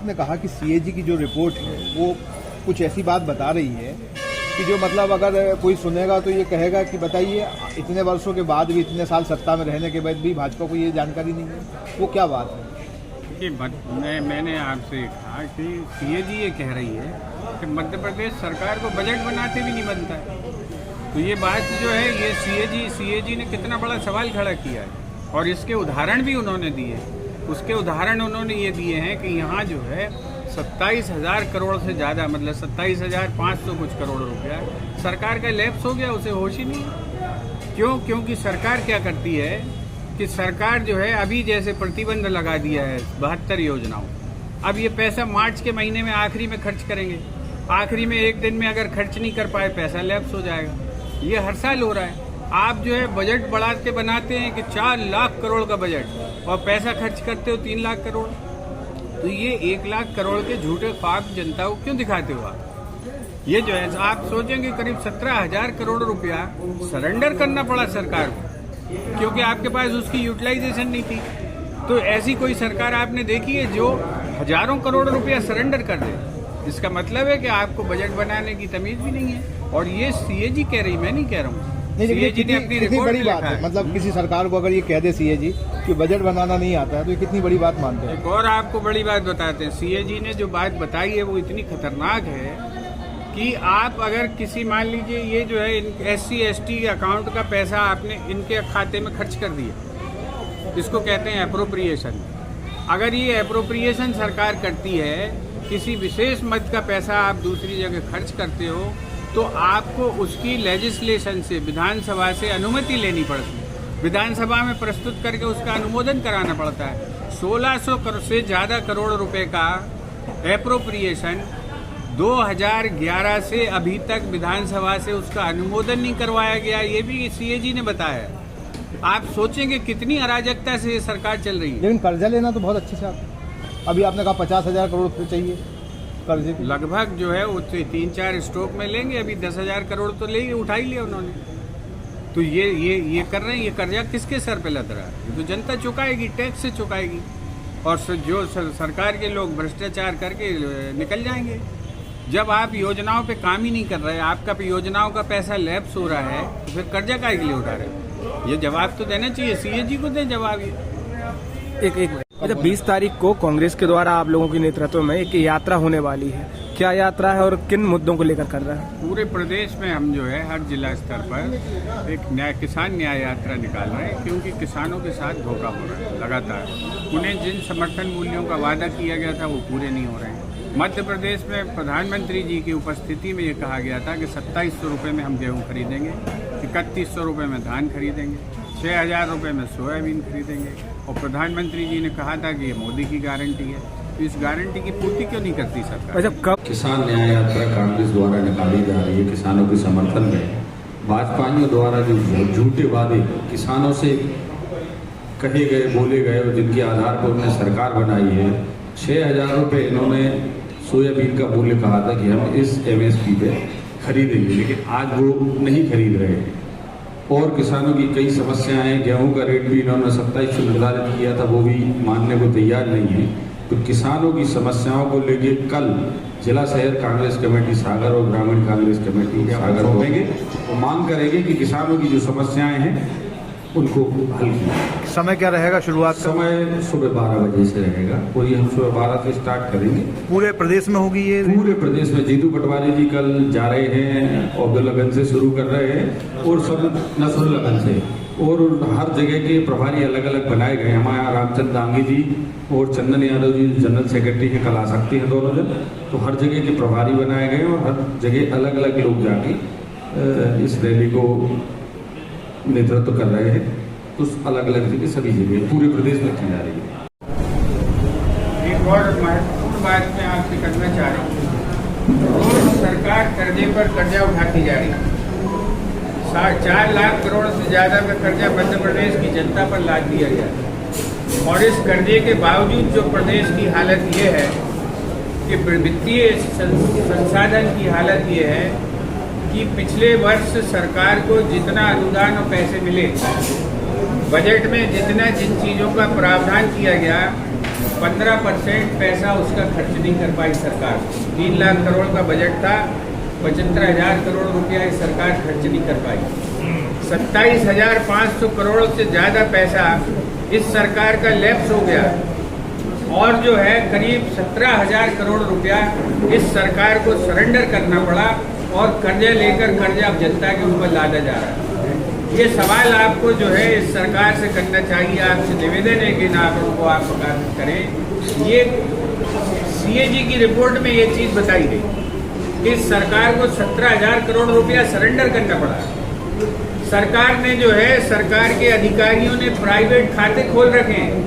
आपने कहा कि सीएजी की जो रिपोर्ट है वो कुछ ऐसी बात बता रही है कि जो मतलब अगर कोई सुनेगा तो ये कहेगा कि बताइए इतने वर्षों के बाद भी, इतने साल सत्ता में रहने के बाद भी भाजपा को ये जानकारी नहीं है, वो क्या बात है? देखिए, मैंने आपसे कहा कि सीएजी ये कह रही है कि मध्य प्रदेश सरकार को बजट बनाते भी नहीं बनता है। तो ये बात जो है, ये सीएजी ने कितना बड़ा सवाल खड़ा किया है और इसके उदाहरण भी उन्होंने दिए। उसके उदाहरण उन्होंने ये दिए हैं कि यहाँ जो है 27,000 करोड़ से ज़्यादा, मतलब 27,500 कुछ करोड़ रुपया सरकार का लैप्स हो गया, उसे होश ही नहीं है। क्यों? क्योंकि सरकार क्या करती है कि सरकार जो है अभी जैसे प्रतिबंध लगा दिया है 72 योजनाओं, अब ये पैसा मार्च के महीने में आखिरी में खर्च करेंगे। आखिरी में एक दिन में अगर खर्च नहीं कर पाए, पैसा लैप्स हो जाएगा। ये हर साल हो रहा है। आप जो है बजट बढ़ा के बनाते हैं कि 4 लाख करोड़ का बजट और पैसा खर्च करते हो 3 लाख करोड़। तो ये 1 लाख करोड़ के झूठे ख्वाब जनता को क्यों दिखाते हो आप? ये जो है आप सोचेंगे करीब 17,000 करोड़ रुपया सरेंडर करना पड़ा सरकार को, क्योंकि आपके पास उसकी यूटिलाइजेशन नहीं थी। तो ऐसी कोई सरकार आपने देखी है जो हजारों करोड़ रुपया सरेंडर कर दे? इसका मतलब है कि आपको बजट बनाने की तमीज भी नहीं है। और ये सीएजी कह रही, मैं नहीं कह रहा हूँ। सीएजी ने अपनी कितनी बड़ी बात है, मतलब किसी सरकार को अगर ये कह दे सीएजी कि बजट बनाना नहीं आता है तो ये कितनी बड़ी बात मानते हैं। एक और आपको बड़ी बात बताते हैं, सीएजी ने जो बात बताई है वो इतनी खतरनाक है कि आप अगर किसी, मान लीजिए ये जो है SC ST अकाउंट का पैसा आपने इनके खाते में खर्च कर दिया, इसको कहते हैं एप्रोप्रिएशन। अगर ये एप्रोप्रिएशन सरकार करती है, किसी विशेष मद का पैसा आप दूसरी जगह खर्च करते हो, तो आपको उसकी लेजिस्लेशन से, विधानसभा से अनुमति लेनी पड़ती है। विधानसभा में प्रस्तुत करके उसका अनुमोदन कराना पड़ता है। 1600 करोड़ से ज़्यादा करोड़ रुपए का एप्रोप्रिएशन 2011 से अभी तक विधानसभा से उसका अनुमोदन नहीं करवाया गया। ये भी सीएजी ने बताया। आप सोचेंगे कितनी अराजकता से ये सरकार चल रही है। लेकिन कर्जा लेना तो बहुत अच्छे से अभी आपने कहा 50,000 करोड़ रुपये चाहिए कर्जे। लगभग जो है वो 3-4 स्ट्रोक में लेंगे। अभी 10,000 करोड़ तो लेंगे, उठा ही लिया उन्होंने। तो ये कर रहे हैं। ये कर्जा किसके सर पे लद रहा है? तो जनता चुकाएगी, टैक्स से चुकाएगी। और जो सरकार के लोग भ्रष्टाचार करके निकल जाएंगे। जब आप योजनाओं पे काम ही नहीं कर रहे, आपका योजनाओं का पैसा लैप्स हो रहा है, तो फिर कर्जा काहे के लिए उठा रहे हो? ये जवाब तो देना चाहिए, सीएजी को दे जवाब। ये एक अच्छा, 20 तारीख को कांग्रेस के द्वारा आप लोगों के नेतृत्व में एक यात्रा होने वाली है। क्या यात्रा है और किन मुद्दों को लेकर कर रहा है? पूरे प्रदेश में हम जो है हर जिला स्तर पर एक किसान न्याय यात्रा निकाल रहे हैं, क्योंकि किसानों के साथ धोखा हो रहा है लगातार। उन्हें जिन समर्थन मूल्यों का वादा किया गया था वो पूरे नहीं हो रहे हैं। मध्य प्रदेश में प्रधानमंत्री जी की उपस्थिति में ये कहा गया था कि 2700 रुपये में हम गेहूँ खरीदेंगे, 3100 रुपये में धान खरीदेंगे, 6,000 रुपये में सोयाबीन खरीदेंगे। और प्रधानमंत्री जी ने कहा था कि ये मोदी की गारंटी है। तो इस गारंटी की पूर्ति क्यों नहीं करती सरकार? अच्छा, कब किसान न्याय यात्रा कांग्रेस द्वारा निकाली जा रही है किसानों के समर्थन में? भाजपाइयों द्वारा जो झूठे वादे किसानों से कहे गए, बोले गए और जिनके आधार पर उन्होंने सरकार बनाई है, 6,000 रुपये इन्होंने सोयाबीन का मूल्य कहा था कि हम इस MSP पे खरीदेंगे, लेकिन आज वो नहीं खरीद रहे हैं। और किसानों की कई समस्याएं हैं। गेहूं का रेट भी इन्होंने 2700 निर्धारित किया था, वो भी मानने को तैयार नहीं है। तो किसानों की समस्याओं को लेके कल जिला शहर कांग्रेस कमेटी सागर और ग्रामीण कांग्रेस कमेटी सागर होंगे, वो मांग करेंगे कि किसानों की जो समस्याएं हैं उनको हल किया। समय क्या रहेगा? शुरुआत समय सुबह 12 बजे से रहेगा और ये हम सुबह 12 से स्टार्ट करेंगे। पूरे प्रदेश में होगी ये? पूरे प्रदेश में। जीतू पटवारी जी कल जा रहे हैं, अब्दुल्लागंज से शुरू कर रहे हैं और सब नसरुल्लागंज से, और हर जगह के प्रभारी अलग अलग बनाए गए। हमारे यहाँ रामचंद्र दांगी जी और चंदन यादव जी जनरल सेक्रेटरी हैं, कल आ सकते हैं दोनों जन। तो हर जगह के प्रभारी बनाए गए और हर जगह अलग अलग लोग जाके इस रैली को नेतृत्व कर रहे हैं। तो अलग अलग जगह सभी जगह पूरे प्रदेश में की जा रही है। एक और महत्वपूर्ण बात मैं आपसे करना चाह रहा हूँ। सरकार कर्जे पर कर्जा उठाती जा रही है। 4 लाख करोड़ से ज़्यादा का कर्जा मध्य प्रदेश की जनता पर लाद दिया गया। और इस कर्जे के बावजूद जो प्रदेश की हालत ये है कि वित्तीय संसाधन की हालत ये है कि पिछले वर्ष सरकार को जितना अनुदान और पैसे मिले, बजट में जिन चीज़ों का प्रावधान किया गया, 15% पैसा उसका खर्च नहीं कर पाई सरकार। 3 लाख करोड़ का बजट था, 75,000 करोड़ रुपया इस सरकार खर्च नहीं कर पाई। 27,500 करोड़ से ज़्यादा पैसा इस सरकार का लैप्स हो गया और जो है करीब 17,000 करोड़ रुपया इस सरकार को सरेंडर करना पड़ा और कर्जे लेकर कर्जा अब जनता के ऊपर लादा जा रहा है। ये सवाल आपको जो है इस सरकार से करना चाहिए, आपसे निवेदन है कि ना आप उनको आप करें। ये सीएजी की रिपोर्ट में ये चीज़ बताई गई कि सरकार को 17,000 करोड़ रुपया सरेंडर करना पड़ा। सरकार ने जो है, सरकार के अधिकारियों ने प्राइवेट खाते खोल रखे हैं।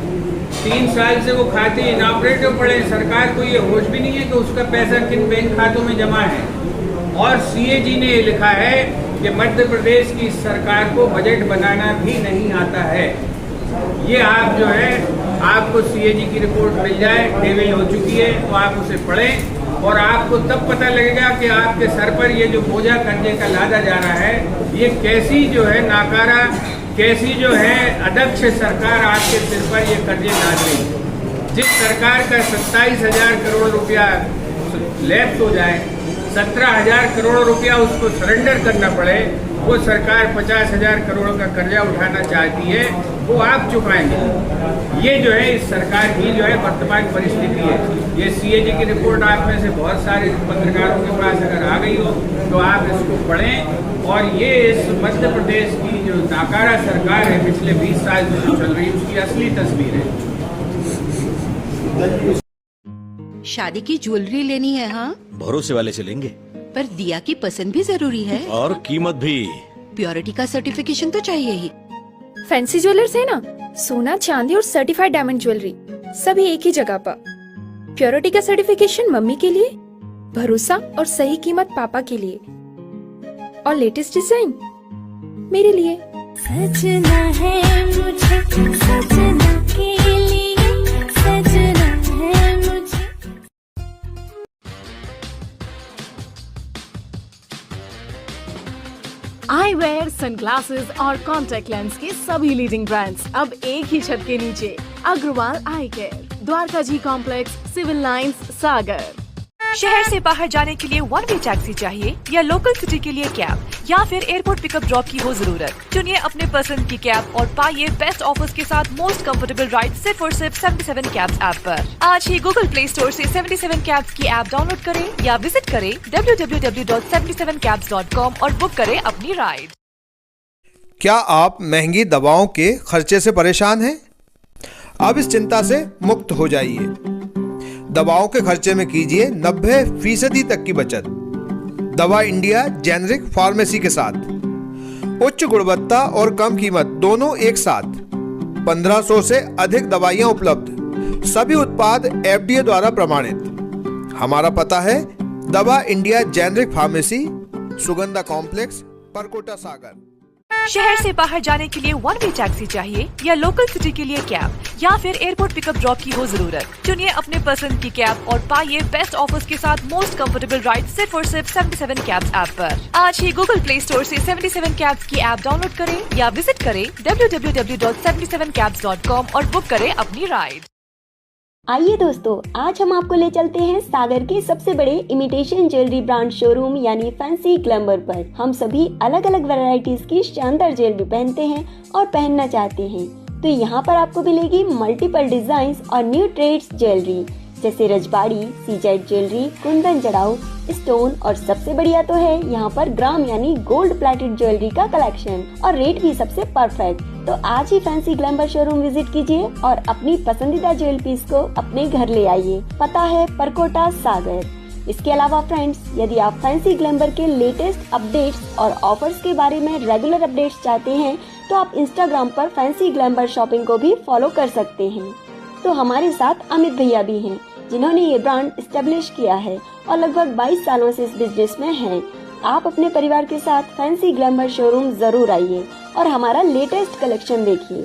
3 साल से वो खाते इनऑपरेटिव पड़े। सरकार को ये होश भी नहीं है कि उसका पैसा किन बैंक खातों में जमा है। और सीएजी ने ये लिखा है कि मध्य प्रदेश की सरकार को बजट बनाना भी नहीं आता है। ये आप जो है, आपको सीएजी की रिपोर्ट मिल जाए, टेबल हो चुकी है, तो आप उसे पढ़ें और आपको तब पता लगेगा कि आपके सर पर ये जो बोझा कर्जे का लादा जा रहा है, ये कैसी जो है नाकारा, कैसी जो है अदक्ष सरकार आपके सिर पर ये कर्जे लाद रही है। जिस सरकार का 27,000 करोड़ रुपया लैप्स हो जाए, 17,000 करोड़ रुपया उसको सरेंडर करना पड़े, वो सरकार 50,000 करोड़ का कर्जा उठाना चाहती है, वो आप चुकाएंगे। ये जो है इस सरकार की जो है वर्तमान परिस्थिति है। ये सीएजी की रिपोर्ट आप में से बहुत सारे पत्रकारों के पास अगर आ गई हो तो आप इसको पढ़ें और ये इस मध्य प्रदेश की जो नाकारा सरकार है पिछले 20 साल से जो चल रही है उसकी असली तस्वीर है। शादी की ज्वेलरी लेनी है? हाँ, भरोसे वाले से लेंगे। पर दिया की पसंद भी जरूरी है और कीमत भी। प्योरिटी का सर्टिफिकेशन तो चाहिए ही। फैंसी ज्वेलर्स है ना, सोना चांदी और सर्टिफाइड डायमंड ज्वेलरी सभी एक ही जगह पर। प्योरिटी का सर्टिफिकेशन मम्मी के लिए, भरोसा और सही कीमत पापा के लिए, और लेटेस्ट डिजाइन मेरे लिए। सजना है मुझे, सजना के लिए, सजना है मुझे। आई वेयर, सनग्लासेस और कॉन्टैक्ट लेंस के सभी लीडिंग ब्रांड्स अब एक ही छत के नीचे। अग्रवाल आई केयर, द्वारका जी कॉम्प्लेक्स, सिविल लाइंस, सागर। शहर से बाहर जाने के लिए वन वे टैक्सी चाहिए या लोकल सिटी के लिए कैब या फिर एयरपोर्ट पिकअप ड्रॉप की हो जरूरत? चुनिए अपने पसंद की कैब और पाइए बेस्ट ऑफर्स के साथ मोस्ट कंफर्टेबल राइड सिर्फ और सिर्फ 77 कैब्स ऐप पर। आज ही गूगल प्ले स्टोर से 77 कैब्स की ऐप डाउनलोड करें या विजिट करें www.77cabs.com और बुक करें अपनी राइड। क्या आप महंगी दवाओं के खर्चे से परेशान हैं? अब इस चिंता से मुक्त हो जाइए। दवाओं के खर्चे में कीजिए 90% तक की बचत। दवा इंडिया जेनेरिक फार्मेसी के साथ उच्च गुणवत्ता और कम कीमत दोनों एक साथ। 1500 से अधिक दवाइयां उपलब्ध, सभी उत्पाद FDA द्वारा प्रमाणित। हमारा पता है Dawa India generic pharmacy, Sugandha complex, Parkota, Sagar. शहर से बाहर जाने के लिए वन वे टैक्सी चाहिए या लोकल सिटी के लिए कैब या फिर एयरपोर्ट पिकअप ड्रॉप की हो जरूरत? चुनिए अपने पसंद की कैब और पाइए बेस्ट ऑफर्स के साथ मोस्ट कंफर्टेबल राइड सिर्फ और सिर्फ 77 कैब्स ऐप पर। आज ही गूगल प्ले स्टोर से 77 कैब्स की ऐप डाउनलोड करें या विजिट करें www.77cabs.com और बुक करें अपनी राइड। आइए दोस्तों, आज हम आपको ले चलते हैं सागर के सबसे बड़े इमिटेशन ज्वेलरी ब्रांड शोरूम यानी फैंसी ग्लैमर पर। हम सभी अलग अलग वैरायटीज की शानदार ज्वेलरी पहनते हैं और पहनना चाहते हैं, तो यहाँ पर आपको मिलेगी मल्टीपल डिजाइन्स और न्यू ट्रेड्स ज्वेलरी जैसे रजबाड़ी, सीजेड ज्वेलरी, कुंदन जड़ाऊ, स्टोन और सबसे बढ़िया तो है यहाँ पर ग्राम यानी गोल्ड प्लेटेड ज्वेलरी का कलेक्शन और रेट भी सबसे परफेक्ट। तो आज ही फैंसी ग्लैमर शोरूम विजिट कीजिए और अपनी पसंदीदा ज्वेल पीस को अपने घर ले आइए। पता है परकोटा, सागर। इसके अलावा फ्रेंड्स, यदि आप फैंसी ग्लैमर के लेटेस्ट अपडेट्स और ऑफर्स के बारे में रेगुलर अपडेट्स चाहते हैं तो आप इंस्टाग्राम पर फैंसी ग्लैमर शॉपिंग को भी फॉलो कर सकते हैं। तो हमारे साथ अमित भैया भी हैं जिन्होंने ये ब्रांड एस्टेब्लिश किया है और लगभग 22 सालों से इस बिजनेस में हैं। आप अपने परिवार के साथ फैंसी ग्लैमर शोरूम जरूर आइए और हमारा लेटेस्ट कलेक्शन देखिए।